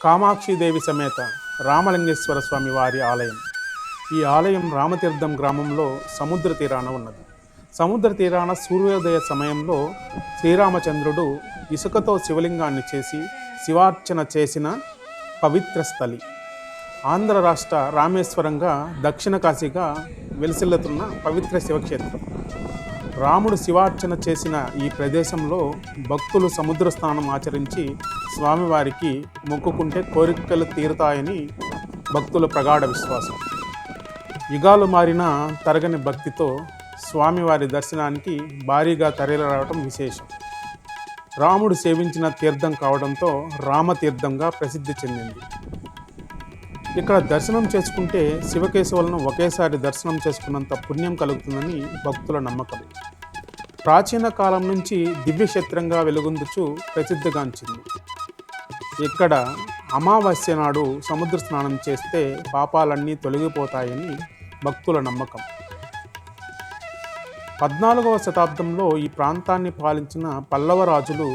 కామాక్షిదేవి సమేత రామలింగేశ్వర స్వామి వారి ఆలయం. ఈ ఆలయం రామతీర్థం గ్రామంలో సముద్ర తీరాన ఉన్నది. సముద్ర తీరాన సూర్యోదయ సమయంలో శ్రీరామచంద్రుడు ఇసుకతో శివలింగాన్ని చేసి శివార్చన చేసిన పవిత్ర స్థలి. ఆంధ్ర రాష్ట్ర రామేశ్వరంగా దక్షిణ కాశీగా వెలిసిల్లుతున్న పవిత్ర శివక్షేత్రం. రాముడు శివార్చన చేసిన ఈ ప్రదేశంలో భక్తులు సముద్ర స్నానం ఆచరించి స్వామివారికి మొక్కుకుంటే కోరికలు తీరుతాయని భక్తుల ప్రగాఢ విశ్వాసం. యుగాలు మారిన తరగని భక్తితో స్వామివారి దర్శనానికి భారీగా తరలిరావటం విశేషం. రాముడు సేవించిన తీర్థం కావడంతో రామతీర్థంగా ప్రసిద్ధి చెందింది. ఇక్కడ దర్శనం చేసుకుంటే శివకేశవులను ఒకేసారి దర్శనం చేసుకున్నంత పుణ్యం కలుగుతుందని భక్తుల నమ్మకం. ప్రాచీన కాలం నుంచి దివ్యక్షేత్రంగా వెలుగొందుచు ప్రసిద్ధిగాంచింది. ఇక్కడ అమావాస్య నాడు సముద్ర స్నానం చేస్తే పాపాలన్నీ తొలగిపోతాయని భక్తుల నమ్మకం. 14వ శతాబ్దంలో ఈ ప్రాంతాన్ని పాలించిన పల్లవ రాజులు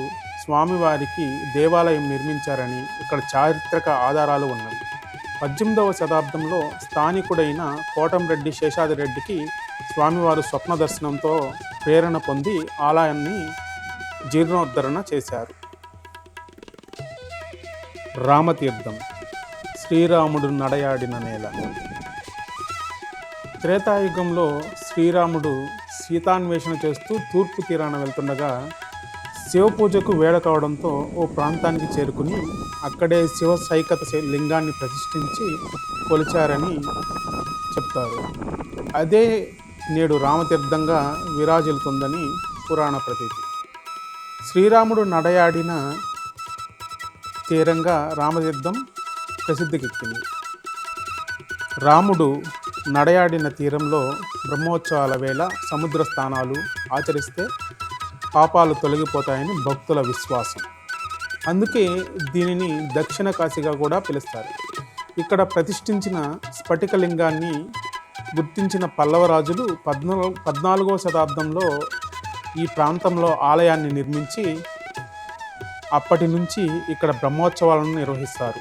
స్వామివారికి దేవాలయం నిర్మించారని ఇక్కడ చారిత్రక ఆధారాలు ఉన్నవి. 18వ శతాబ్దంలో స్థానికుడైన కోటంరెడ్డి శేషాదిరెడ్డికి స్వామివారు స్వప్న దర్శనంతో ప్రేరణ పొంది ఆలయాన్ని జీర్ణోద్ధరణ చేశారు. రామతీర్థం శ్రీరాముడు నడయాడిన నేల. త్రేతాయుగంలో శ్రీరాముడు సీతాన్వేషణ చేస్తూ తూర్పు తీరాన వెళ్తుండగా శివపూజకు వేళ కావడంతో ఓ ప్రాంతానికి చేరుకుని అక్కడే శివ సైకత లింగాన్ని ప్రతిష్ఠించి కొలిచారని చెప్తారు. అదే నేడు రామతీర్థంగా విరాజిల్లుతుందని పురాణ ప్రతీతి. శ్రీరాముడు నడయాడిన తీరంగా రామతీర్థం ప్రసిద్ధికెక్కింది. రాముడు నడయాడిన తీరంలో బ్రహ్మోత్సవాల వేళ సముద్ర స్నానాలు ఆచరిస్తే పాపాలు తొలగిపోతాయని భక్తుల విశ్వాసం. అందుకే దీనిని దక్షిణ కాశీగా కూడా పిలుస్తారు. ఇక్కడ ప్రతిష్ఠించిన స్ఫటికలింగాన్ని గుర్తించిన పల్లవరాజులు 14వ శతాబ్దంలో ఈ ప్రాంతంలో ఆలయాన్ని నిర్మించి అప్పటి నుంచి ఇక్కడ బ్రహ్మోత్సవాలను నిర్వహిస్తారు.